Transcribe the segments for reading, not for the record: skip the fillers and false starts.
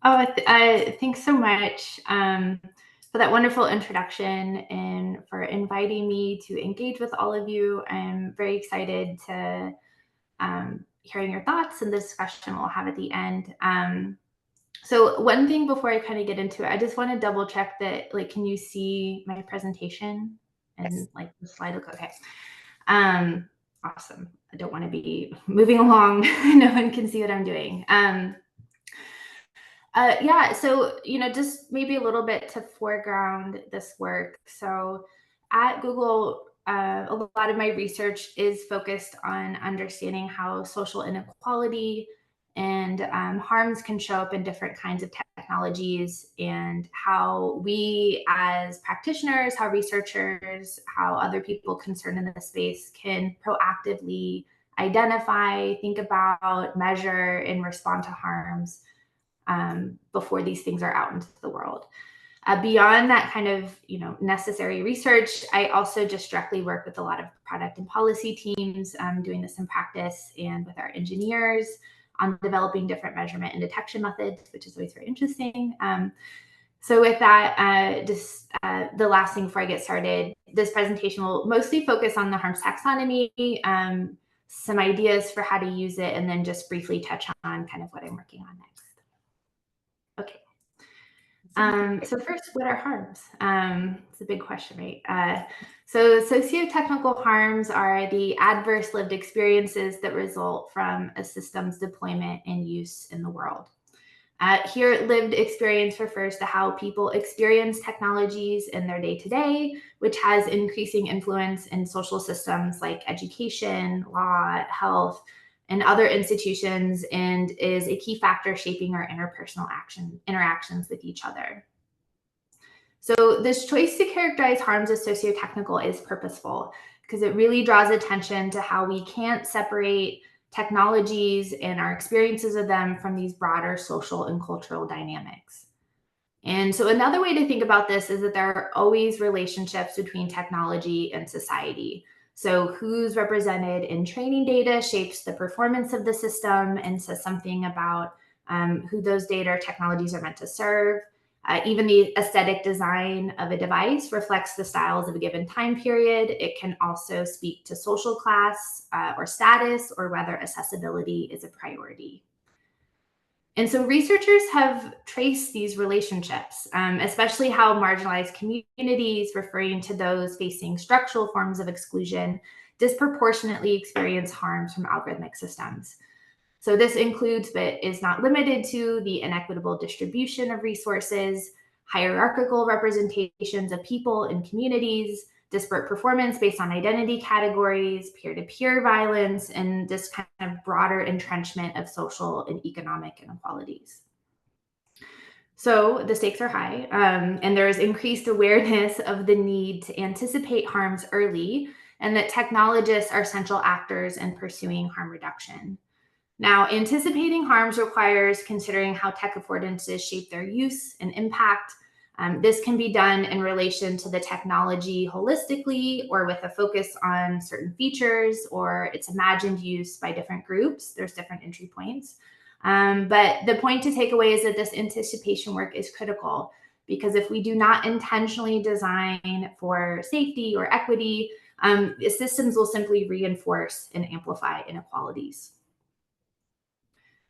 Thanks so much for that wonderful introduction and for inviting me to engage with all of you. I'm very excited to hearing your thoughts and the discussion we'll have at the end. So one thing before I kind of get into it, I just want to double check that, like, can you see my presentation and like the slide look okay? Um, awesome. I don't want to be moving along. No one can see what I'm doing. Yeah, so just maybe a little bit to foreground this work. So at Google, a lot of my research is focused on understanding how social inequality and harms can show up in different kinds of technologies, and how we as practitioners, how researchers, how other people concerned in this space can proactively identify, think about, measure, and respond to harms before these things are out into the world. Beyond that kind of necessary research, I also just directly work with a lot of product and policy teams, doing this in practice, and with our engineers on developing different measurement and detection methods, which is always very interesting. So with that, the last thing before I get started, this presentation will mostly focus on the harms taxonomy, some ideas for how to use it, and then just briefly touch on kind of what I'm working on next. Okay. So first, what are harms? It's a big question, right? So socio-technical harms are the adverse lived experiences that result from a system's deployment and use in the world. Here, lived experience refers to how people experience technologies in their day-to-day, which has increasing influence in social systems like education, law, health, and other institutions, and is a key factor shaping our interpersonal interactions with each other. So this choice to characterize harms as socio-technical is purposeful because it really draws attention to how we can't separate technologies and our experiences of them from these broader social and cultural dynamics. And so another way to think about this is that there are always relationships between technology and society. So who's represented in training data shapes the performance of the system and says something about who those data or technologies are meant to serve. Even the aesthetic design of a device reflects the styles of a given time period. It can also speak to social class or status, or whether accessibility is a priority. And so researchers have traced these relationships, especially how marginalized communities, referring to those facing structural forms of exclusion, disproportionately experience harms from algorithmic systems. So this includes, but is not limited to, the inequitable distribution of resources, hierarchical representations of people and communities, disparate performance based on identity categories, peer-to-peer violence, and this kind of broader entrenchment of social and economic inequalities. So the stakes are high, and there is increased awareness of the need to anticipate harms early, and that technologists are central actors in pursuing harm reduction. Now, anticipating harms requires considering how tech affordances shape their use and impact. This can be done in relation to the technology holistically, or with a focus on certain features or its imagined use by different groups. There's different entry points. But the point to take away is that this anticipation work is critical, because if we do not intentionally design for safety or equity, systems will simply reinforce and amplify inequalities.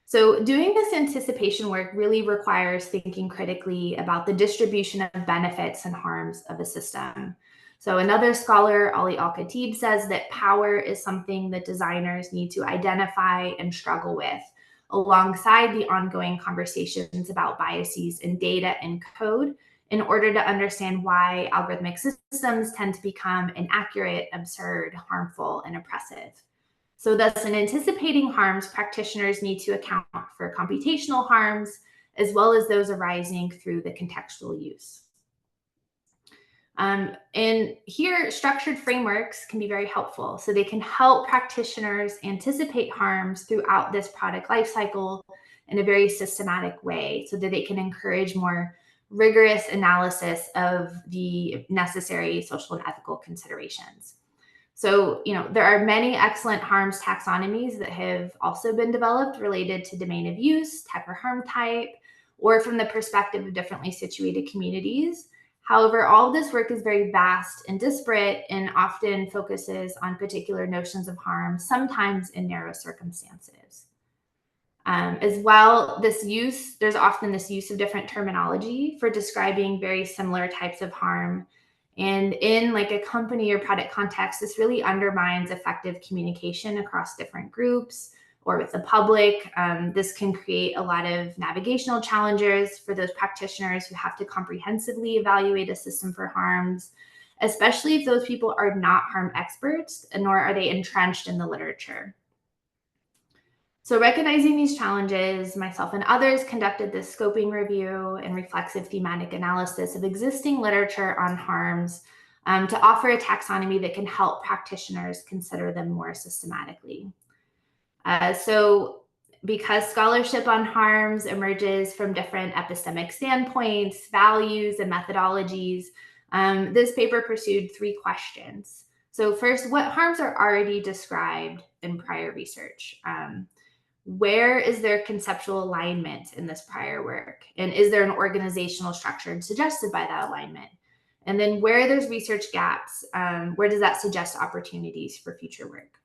So doing this anticipation work really requires thinking critically about the distribution of benefits and harms of a system. So another scholar, Ali Al-Khatib, says that power is something that designers need to identify and struggle with, alongside the ongoing conversations about biases in data and code, in order to understand why algorithmic systems tend to become inaccurate, absurd, harmful, and oppressive. So thus, in anticipating harms, practitioners need to account for computational harms, as well as those arising through the contextual use. And here, structured frameworks can be very helpful. So they can help practitioners anticipate harms throughout this product lifecycle in a very systematic way, so that they can encourage more rigorous analysis of the necessary social and ethical considerations. So, there are many excellent harms taxonomies that have also been developed related to domain of use, tech or harm type, or from the perspective of differently situated communities. However, all of this work is very vast and disparate and often focuses on particular notions of harm, sometimes in narrow circumstances. As well, there's often this use of different terminology for describing very similar types of harm. And in like a company or product context, this really undermines effective communication across different groups or with the public. This can create a lot of navigational challenges for those practitioners who have to comprehensively evaluate a system for harms, especially if those people are not harm experts, nor are they entrenched in the literature. So recognizing these challenges, myself and others conducted this scoping review and reflexive thematic analysis of existing literature on harms to offer a taxonomy that can help practitioners consider them more systematically. So because scholarship on harms emerges from different epistemic standpoints, values, and methodologies, this paper pursued 3 questions. So first, what harms are already described in prior research? Where is there conceptual alignment in this prior work? And is there an organizational structure suggested by that alignment? And then where there's research gaps, where does that suggest opportunities for future work?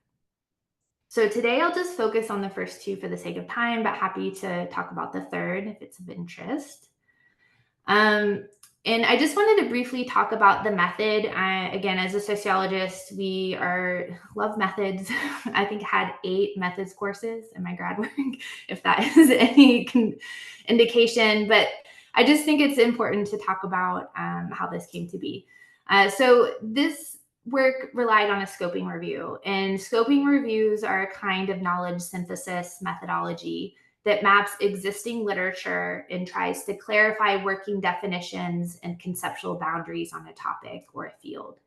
So today I'll just focus on the first 2 for the sake of time, but happy to talk about the third if it's of interest. And I just wanted to briefly talk about the method. Again, as a sociologist, we love methods. I think I had 8 methods courses in my grad work, if that is any indication. But I just think it's important to talk about how this came to be. So this work relied on a scoping review, and scoping reviews are a kind of knowledge synthesis methodology that maps existing literature and tries to clarify working definitions and conceptual boundaries on a topic or a field.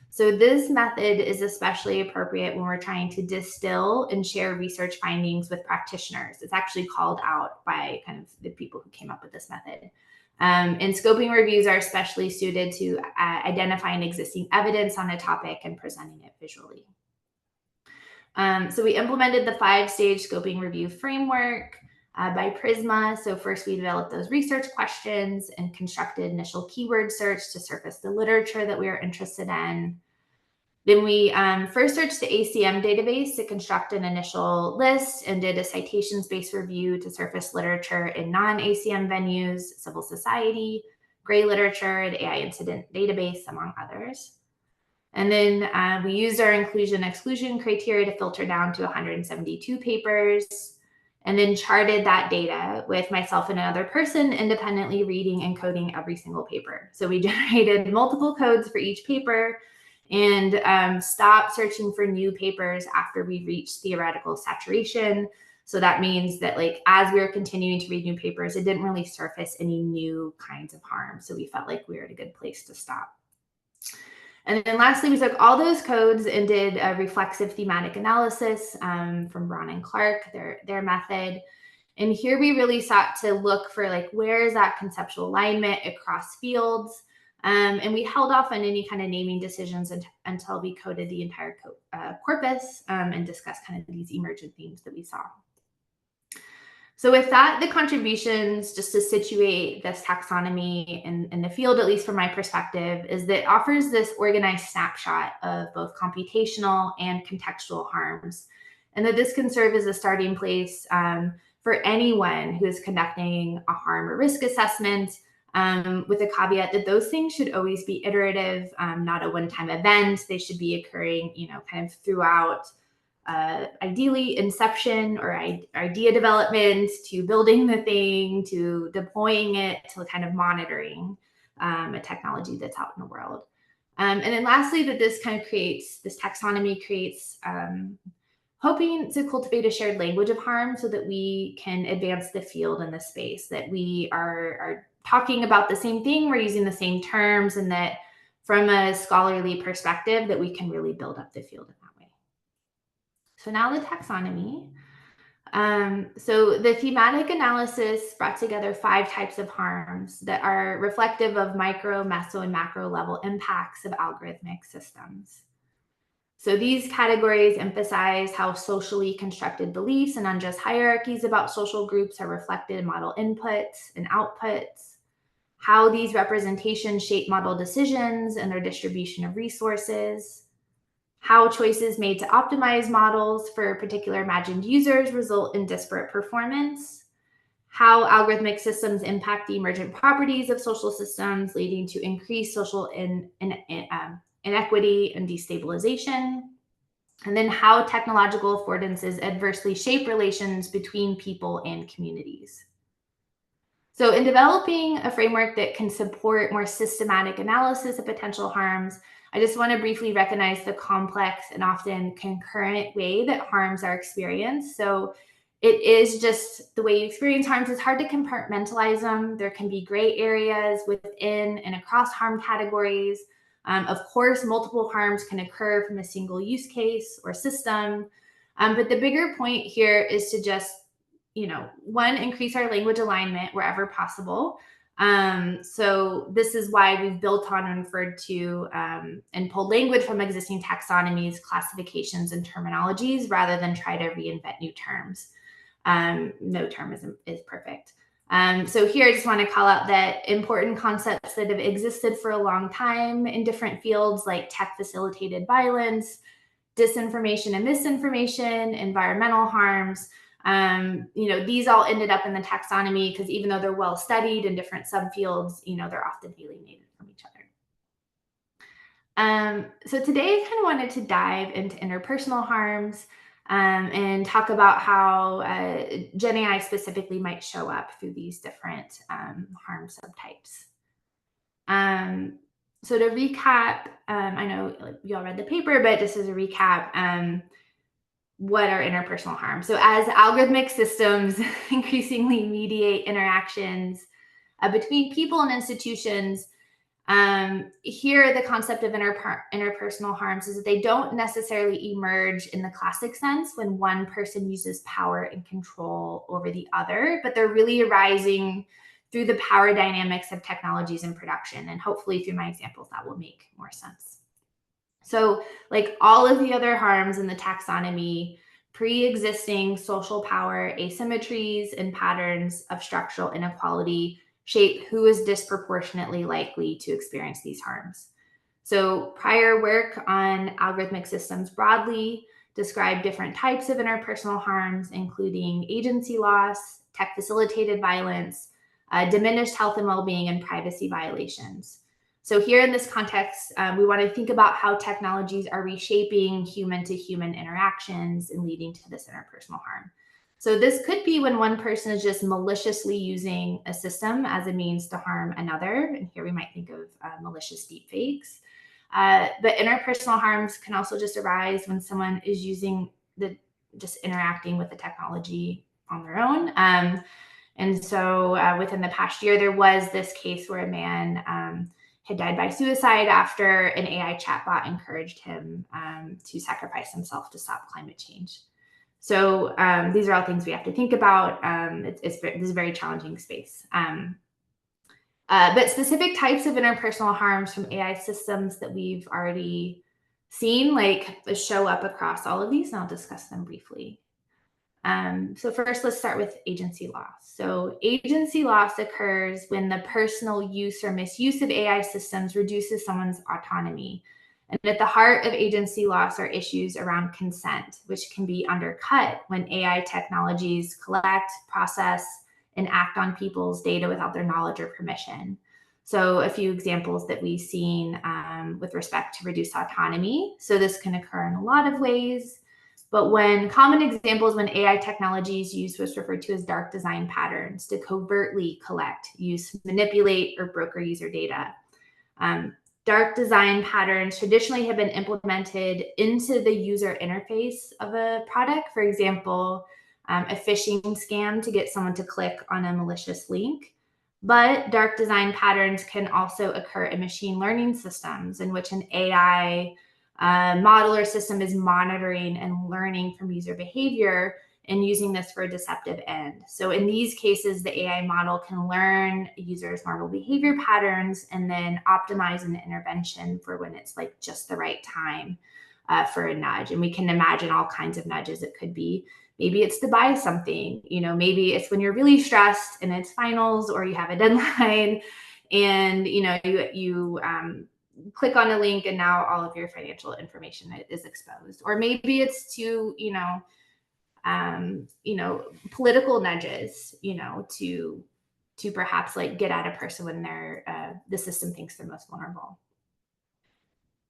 So this method is especially appropriate when we're trying to distill and share research findings with practitioners. It's actually called out by kind of the people who came up with this method. And scoping reviews are especially suited to identifying existing evidence on a topic and presenting it visually. So we implemented the 5-stage scoping review framework by Prisma. So first we developed those research questions and constructed initial keyword search to surface the literature that we were interested in. Then we first searched the ACM database to construct an initial list and did a citations-based review to surface literature in non-ACM venues, civil society, gray literature, the AI incident database, among others. And then we used our inclusion-exclusion criteria to filter down to 172 papers, and then charted that data with myself and another person independently reading and coding every single paper. So we generated multiple codes for each paper and stopped searching for new papers after we reached theoretical saturation. So that means that like as we were continuing to read new papers, it didn't really surface any new kinds of harm. So we felt like we were at a good place to stop. And then lastly, we took all those codes and did a reflexive thematic analysis from Braun and Clark, their method. And here we really sought to look for like, where is that conceptual alignment across fields? And we held off on any kind of naming decisions until we coded the entire corpus and discussed kind of these emergent themes that we saw. So with that, the contributions, just to situate this taxonomy in the field, at least from my perspective, is that it offers this organized snapshot of both computational and contextual harms, and that this can serve as a starting place for anyone who is conducting a harm or risk assessment, with a caveat that those things should always be iterative, not a one-time event. They should be occurring, kind of throughout ideally inception or idea development to building the thing to deploying it to kind of monitoring a technology that's out in the world. And then lastly, that this taxonomy creates hoping to cultivate a shared language of harm so that we can advance the field in the space, that we are talking about the same thing, we're using the same terms, and that from a scholarly perspective that we can really build up the field in that way. So now the taxonomy. So the thematic analysis brought together 5 types of harms that are reflective of micro, meso, and macro level impacts of algorithmic systems. So these categories emphasize how socially constructed beliefs and unjust hierarchies about social groups are reflected in model inputs and outputs, how these representations shape model decisions and their distribution of resources, how choices made to optimize models for particular imagined users result in disparate performance, how algorithmic systems impact the emergent properties of social systems, leading to increased social inequity and destabilization, and then how technological affordances adversely shape relations between people and communities. So in developing a framework that can support more systematic analysis of potential harms, I just want to briefly recognize the complex and often concurrent way that harms are experienced. So it is just the way you experience harms. It's hard to compartmentalize them. There can be gray areas within and across harm categories. Of course, multiple harms can occur from a single use case or system. But the bigger point here is to just one, increase our language alignment wherever possible. So this is why we've built on and referred to and pulled language from existing taxonomies, classifications, and terminologies rather than try to reinvent new terms. No term is perfect. So here I just want to call out that important concepts that have existed for a long time in different fields like tech-facilitated violence, disinformation and misinformation, environmental harms. These all ended up in the taxonomy because even though they're well studied in different subfields, they're often alienated from each other. So today I kind of wanted to dive into interpersonal harms and talk about how Gen AI specifically might show up through these different harm subtypes. So to recap, I know you all read the paper, but just as a recap, what are interpersonal harms? So as algorithmic systems increasingly mediate interactions between people and institutions, here the concept of interpersonal harms is that they don't necessarily emerge in the classic sense when one person uses power and control over the other, but they're really arising through the power dynamics of technologies in production. And hopefully through my examples, that will make more sense. So like all of the other harms in the taxonomy, pre-existing social power asymmetries and patterns of structural inequality shape who is disproportionately likely to experience these harms. So prior work on algorithmic systems broadly described different types of interpersonal harms, including agency loss, tech-facilitated violence, diminished health and well-being, and privacy violations. So here in this context, we want to think about how technologies are reshaping human-to-human interactions and leading to this interpersonal harm. So this could be when one person is just maliciously using a system as a means to harm another. And here we might think of malicious deepfakes. But interpersonal harms can also just arise when someone is just interacting with the technology on their own. And so within the past year, there was this case where a man had died by suicide after an AI chatbot encouraged him to sacrifice himself to stop climate change. So these are all things we have to think about. This is a very challenging space. But specific types of interpersonal harms from AI systems that we've already seen show up across all of these, and I'll discuss them briefly. So first, let's start with agency loss. So agency loss occurs when the personal use or misuse of AI systems reduces someone's autonomy. And at the heart of agency loss are issues around consent, which can be undercut when AI technologies collect, process, and act on people's data without their knowledge or permission. So a few examples that we've seen with respect to reduced autonomy. So this can occur in a lot of ways. But when common examples when AI technology is used was referred to as dark design patterns to covertly collect, use, manipulate, or broker user data. Dark design patterns traditionally have been implemented into the user interface of a product. For example, a phishing scam to get someone to click on a malicious link. But dark design patterns can also occur in machine learning systems in which an AI model or system is monitoring and learning from user behavior and using this for a deceptive end. So in these cases, the AI model can learn a user's normal behavior patterns and then optimize an intervention for when it's just the right time. for a nudge. And we can imagine all kinds of nudges. It could be, maybe it's to buy something, maybe it's when you're really stressed and it's finals or you have a deadline and, you click on a link and now all of your financial information is exposed. Or maybe it's to, political nudges, to perhaps like get at a person when the system thinks they're most vulnerable.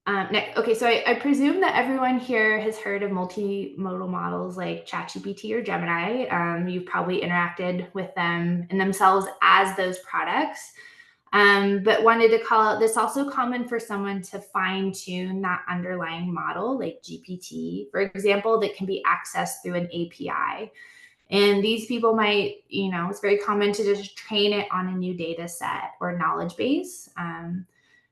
Okay, so I presume that everyone here has heard of multimodal models like ChatGPT or Gemini. You've probably interacted with them and themselves as those products. But wanted to call out, this also common for someone to fine tune that underlying model, like GPT, for example, that can be accessed through an API. And these people might, it's very common to just train it on a new data set or knowledge base.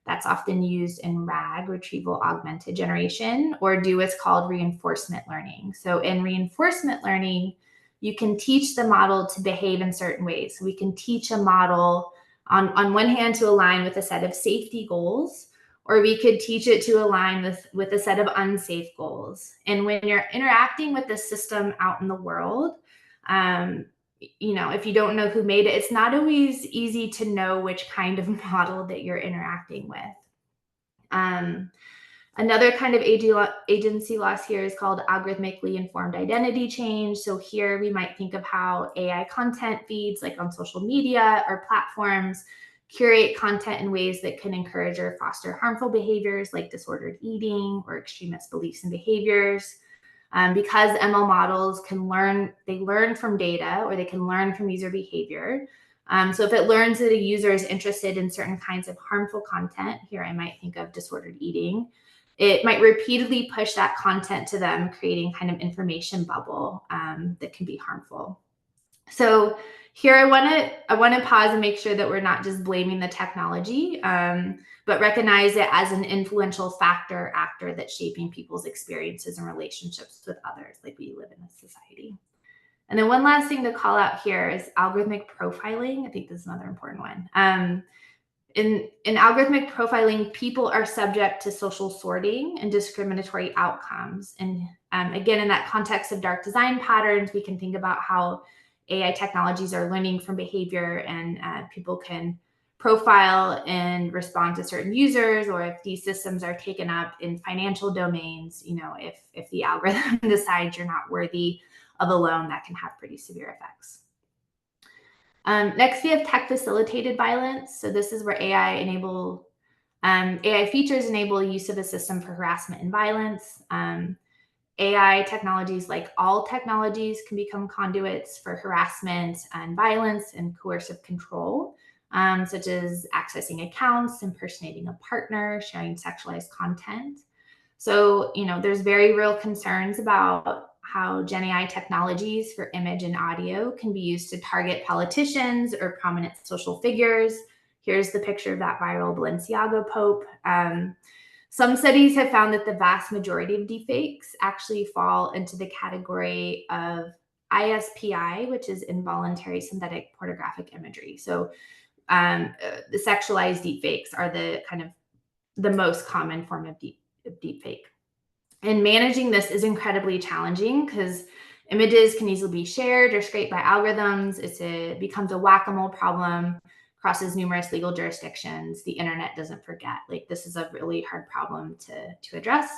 That's often used in RAG, retrieval augmented generation, or do what's called reinforcement learning. So in reinforcement learning, you can teach the model to behave in certain ways. So we can teach a model on one hand to align with a set of safety goals, or we could teach it to align with a set of unsafe goals. And when you're interacting with the system out in the world, if you don't know who made it, it's not always easy to know which kind of model that you're interacting with. Another kind of agency loss here is called algorithmically informed identity change. So here we might think of how AI content feeds, like on social media or platforms, curate content in ways that can encourage or foster harmful behaviors like disordered eating or extremist beliefs and behaviors. Because ML models they learn from data, or they can learn from user behavior. So if it learns that a user is interested in certain kinds of harmful content, here I might think of disordered eating, it might repeatedly push that content to them, creating kind of information bubble that can be harmful. So here I want to pause and make sure that we're not just blaming the technology, but recognize it as an influential actor that's shaping people's experiences and relationships with others, like we live in a society. And then one last thing to call out here is algorithmic profiling. I think this is another important one. In algorithmic profiling, people are subject to social sorting and discriminatory outcomes. And again, in that context of dark design patterns, we can think about how AI technologies are learning from behavior, and people can profile and respond to certain users, or if these systems are taken up in financial domains, if the algorithm decides you're not worthy of a loan, that can have pretty severe effects. Next, we have tech-facilitated violence. So this is where AI features enable use of a system for harassment and violence. AI technologies, like all technologies, can become conduits for harassment and violence and coercive control, such as accessing accounts, impersonating a partner, sharing sexualized content. So, there's very real concerns about how Gen AI technologies for image and audio can be used to target politicians or prominent social figures. Here's the picture of that viral Balenciaga Pope. Some studies have found that the vast majority of deepfakes actually fall into the category of ISPI, which is involuntary synthetic pornographic imagery. So the sexualized deepfakes are the most common form of deepfake. And managing this is incredibly challenging because images can easily be shared or scraped by algorithms. It becomes a whack-a-mole problem, crosses numerous legal jurisdictions. The internet doesn't forget. Like, this is a really hard problem to address.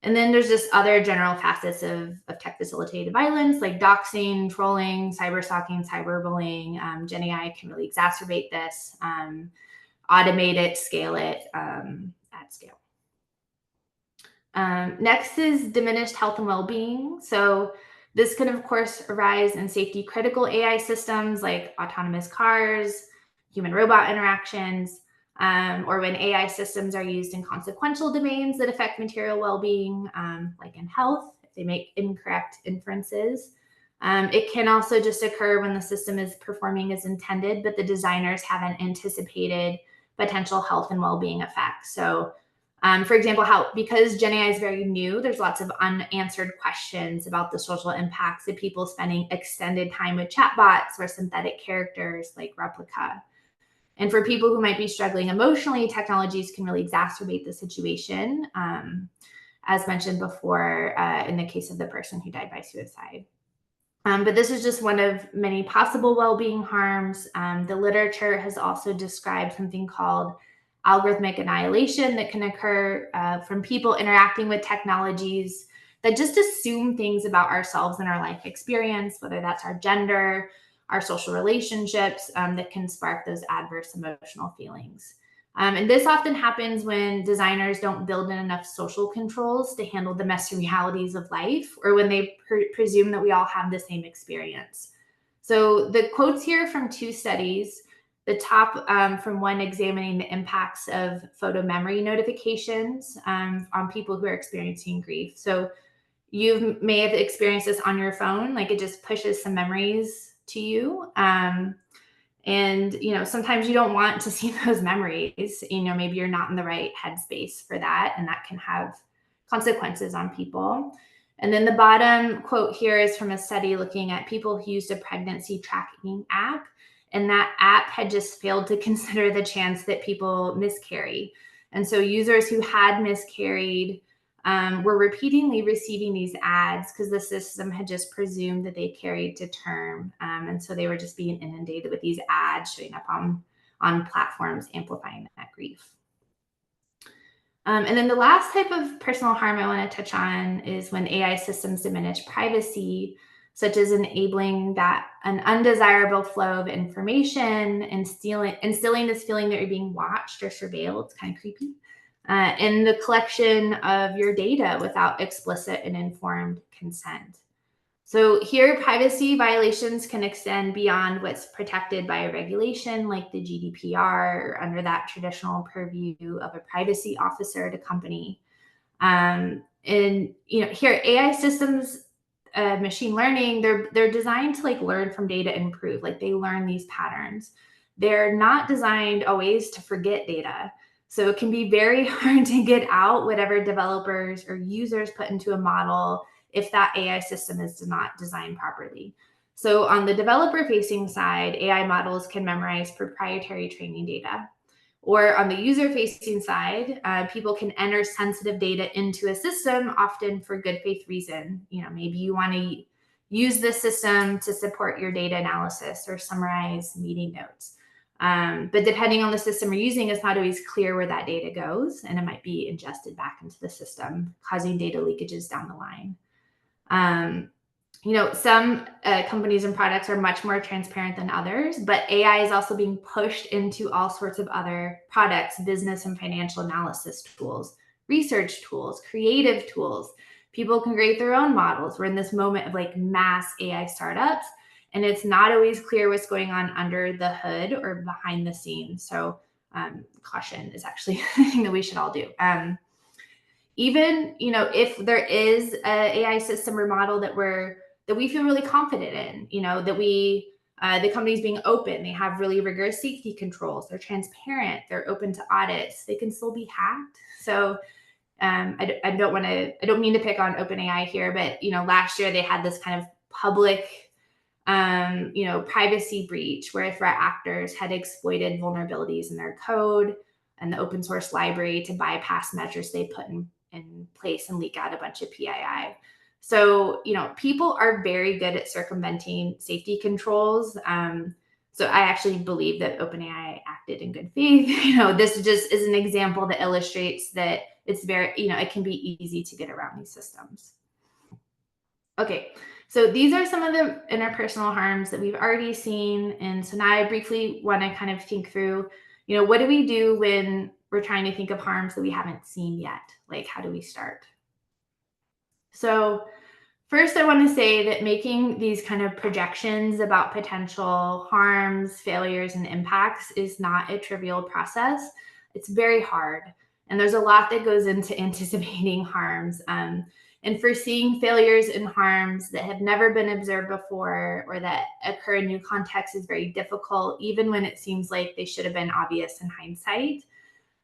And then there's just other general facets of tech-facilitated violence, like doxing, trolling, cyberstalking, cyberbullying. Gen AI can really exacerbate this, automate it, scale it at scale. Next is diminished health and well-being. So this can, of course, arise in safety-critical AI systems like autonomous cars, human-robot interactions, or when AI systems are used in consequential domains that affect material well-being, like in health, if they make incorrect inferences. It can also just occur when the system is performing as intended, but the designers haven't anticipated potential health and well-being effects. So, for example, because Gen AI is very new, there's lots of unanswered questions about the social impacts of people spending extended time with chatbots or synthetic characters like Replica. And for people who might be struggling emotionally, technologies can really exacerbate the situation. as mentioned before, in the case of the person who died by suicide. But this is just one of many possible well-being harms. The literature has also described something called algorithmic annihilation that can occur from people interacting with technologies that just assume things about ourselves and our life experience, whether that's our gender, our social relationships, that can spark those adverse emotional feelings. And this often happens when designers don't build in enough social controls to handle the messy realities of life, or when they presume that we all have the same experience. So the quotes here from two studies, the top from one examining the impacts of photo memory notifications on people who are experiencing grief. So you may have experienced this on your phone, like it just pushes some memories to you. And, sometimes you don't want to see those memories. Maybe you're not in the right headspace for that, and that can have consequences on people. And then the bottom quote here is from a study looking at people who used a pregnancy tracking app, and that app had just failed to consider the chance that people miscarry. And so users who had miscarried were repeatedly receiving these ads because the system had just presumed that they carried to term. And so they were just being inundated with these ads showing up on platforms, amplifying that grief. And then the last type of personal harm I want to touch on is when AI systems diminish privacy, such as enabling that an undesirable flow of information and instilling this feeling that you're being watched or surveilled. It's kind of creepy. And the collection of your data without explicit and informed consent. So here, privacy violations can extend beyond what's protected by a regulation like the GDPR or under that traditional purview of a privacy officer at a company. And here AI systems, machine learning, they're designed to learn from data and improve. They learn these patterns. They're not designed always to forget data. So it can be very hard to get out whatever developers or users put into a model if that AI system is not designed properly. So on the developer-facing side, AI models can memorize proprietary training data. Or on the user-facing side, people can enter sensitive data into a system, often for good faith reason. Maybe you want to use this system to support your data analysis or summarize meeting notes. But depending on the system you're using, it's not always clear where that data goes, and it might be ingested back into the system, causing data leakages down the line. Some companies and products are much more transparent than others, but AI is also being pushed into all sorts of other products, business and financial analysis tools, research tools, creative tools. People can create their own models. We're in this moment of mass AI startups, and it's not always clear what's going on under the hood or behind the scenes. So caution is actually the thing that we should all do. Even, if there is an AI system or model that we feel really confident in, that the company's being open, they have really rigorous safety controls, they're transparent, they're open to audits, they can still be hacked. So I don't mean to pick on OpenAI here, but last year they had this kind of public privacy breach where threat actors had exploited vulnerabilities in their code and the open source library to bypass measures they put in place and leak out a bunch of PII. So, people are very good at circumventing safety controls. So I actually believe that OpenAI acted in good faith. This just is an example that illustrates that it's very, it can be easy to get around these systems. Okay, so these are some of the interpersonal harms that we've already seen. And so now I briefly want to kind of think through, what do we do when we're trying to think of harms that we haven't seen yet? How do we start? So first, I want to say that making these kind of projections about potential harms, failures, and impacts is not a trivial process. It's very hard. And there's a lot that goes into anticipating harms. And foreseeing failures and harms that have never been observed before or that occur in new contexts is very difficult, even when it seems like they should have been obvious in hindsight.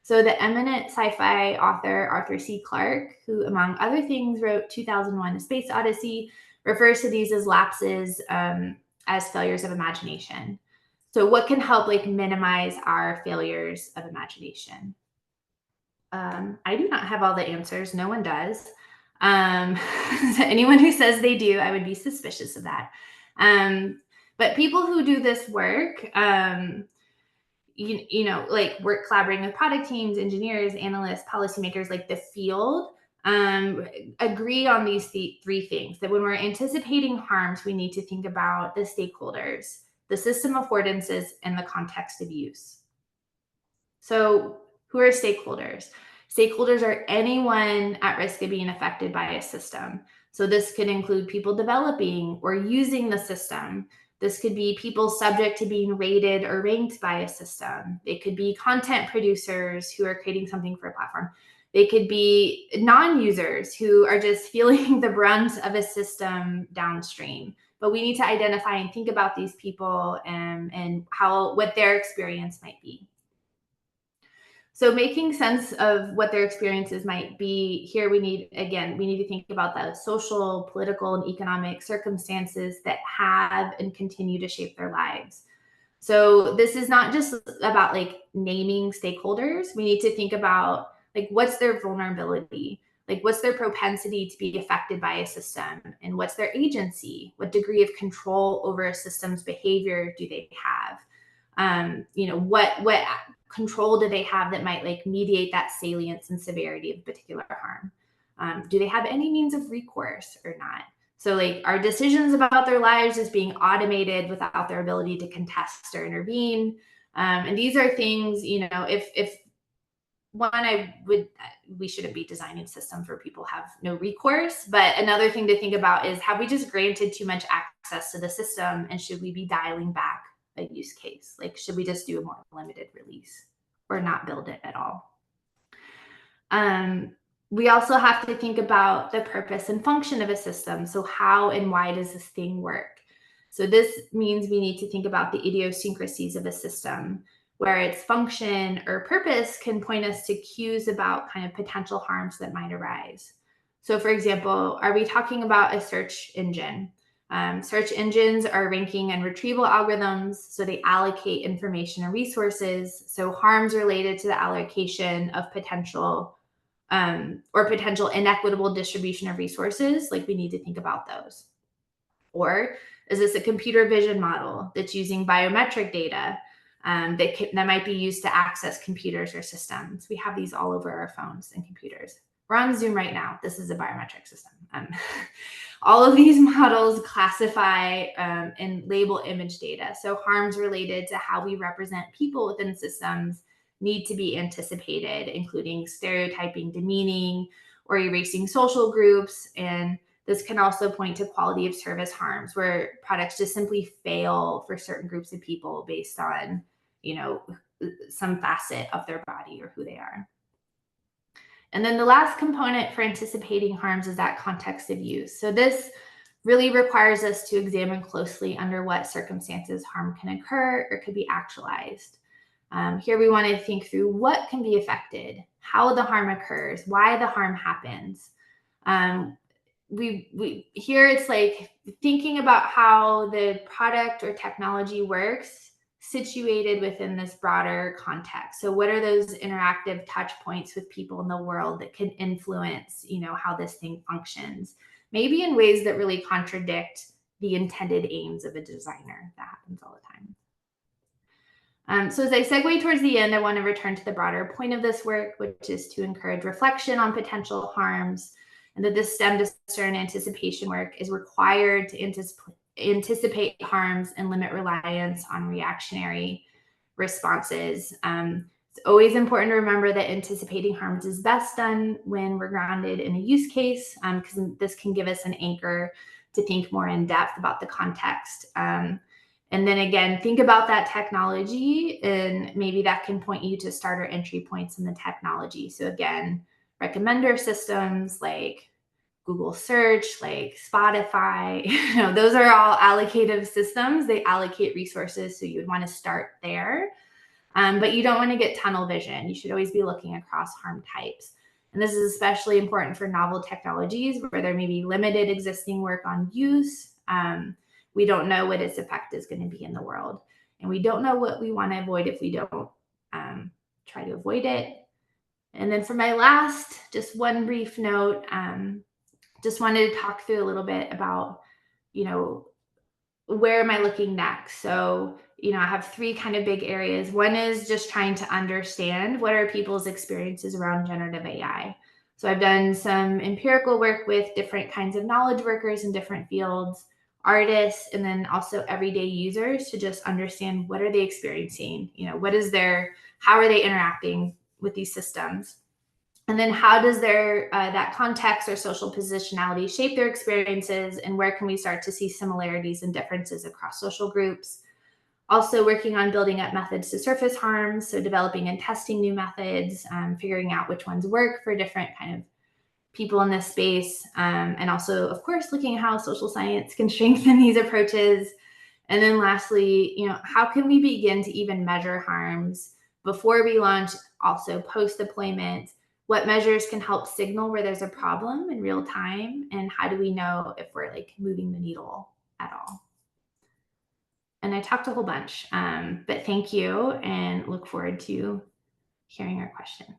So the eminent sci-fi author Arthur C. Clarke, who among other things wrote 2001: A Space Odyssey, refers to these as lapses as failures of imagination. So what can help minimize our failures of imagination? I do not have all the answers. No one does. Um, so anyone who says they do, I would be suspicious of that. But people who do this work, like work collaborating with product teams, engineers, analysts, policymakers, like the field, um, agree on these three things: that when we're anticipating harms, we need to think about the stakeholders, the system affordances, and the context of use. So, who are stakeholders? Stakeholders are anyone at risk of being affected by a system. So, this could include people developing or using the system. This could be people subject to being rated or ranked by a system. It could be content producers who are creating something for a platform. They could be non users who are just feeling the brunt of a system downstream. But we need to identify and think about these people and what their experience might be. So making sense of what their experiences might be here, we need to think about the social, political, and economic circumstances that have and continue to shape their lives. So this is not just about like naming stakeholders. We need to think about like what's their vulnerability, like what's their propensity to be affected by a system, and what's their agency, what degree of control over a system's behavior do they have. What control do they have that might like mediate that salience and severity of particular harm? Do they have any means of recourse or not? So like are decisions about their lives just being automated without their ability to contest or intervene? And these are things, if we shouldn't be designing systems where people have no recourse. But another thing to think about is, have we just granted too much access to the system, and should we be dialing back a use case? Like, should we just do a more limited release or not build it at all? We also have to think about the purpose and function of a system. So how and why does this thing work? So this means we need to think about the idiosyncrasies of a system, where its function or purpose can point us to cues about kind of potential harms that might arise. So for example, are we talking about a search engine? Search engines are ranking and retrieval algorithms, so they allocate information and resources. So harms related to the allocation of potential inequitable distribution of resources, like we need to think about those. Or is this a computer vision model that's using biometric data that might be used to access computers or systems? We have these all over our phones and computers. We're on Zoom right now. This is a biometric system. All of these models classify and label image data. So harms related to how we represent people within systems need to be anticipated, including stereotyping, demeaning, or erasing social groups. And this can also point to quality of service harms, where products just simply fail for certain groups of people based on, some facet of their body or who they are. And then the last component for anticipating harms is that context of use. So this really requires us to examine closely under what circumstances harm can occur or could be actualized. Here we want to think through what can be affected, how the harm occurs, why the harm happens. Here it's like thinking about how the product or technology works situated within this broader context. So what are those interactive touch points with people in the world that can influence, how this thing functions, maybe in ways that really contradict the intended aims of a designer. That happens all the time. So as I segue towards the end, I want to return to the broader point of this work, which is to encourage reflection on potential harms, and that this STEM, discern, anticipation work is required to anticipate harms and limit reliance on reactionary responses. It's always important to remember that anticipating harms is best done when we're grounded in a use case, because this can give us an anchor to think more in depth about the context. And then again, think about that technology, and maybe that can point you to starter entry points in the technology. So again, recommender systems like Google search, like Spotify, those are all allocative systems. They allocate resources. So you would want to start there. But you don't want to get tunnel vision. You should always be looking across harm types. And this is especially important for novel technologies where there may be limited existing work on use. We don't know what its effect is going to be in the world. And we don't know what we want to avoid if we don't try to avoid it. And then for my last, just one brief note, just wanted to talk through a little bit about, you know, where am I looking next? So, I have three kind of big areas. One is just trying to understand what are people's experiences around generative AI. So, I've done some empirical work with different kinds of knowledge workers in different fields, artists, and then also everyday users to just understand what are they experiencing? How are they interacting with these systems? And then how does their that context or social positionality shape their experiences, and where can we start to see similarities and differences across social groups? Also working on building up methods to surface harms, so developing and testing new methods, figuring out which ones work for different kind of people in this space, and also, of course, looking at how social science can strengthen these approaches. And then lastly, how can we begin to even measure harms before we launch, also post deployment? What measures can help signal where there's a problem in real time? And how do we know if we're like moving the needle at all? And I talked a whole bunch, but thank you and look forward to hearing your questions.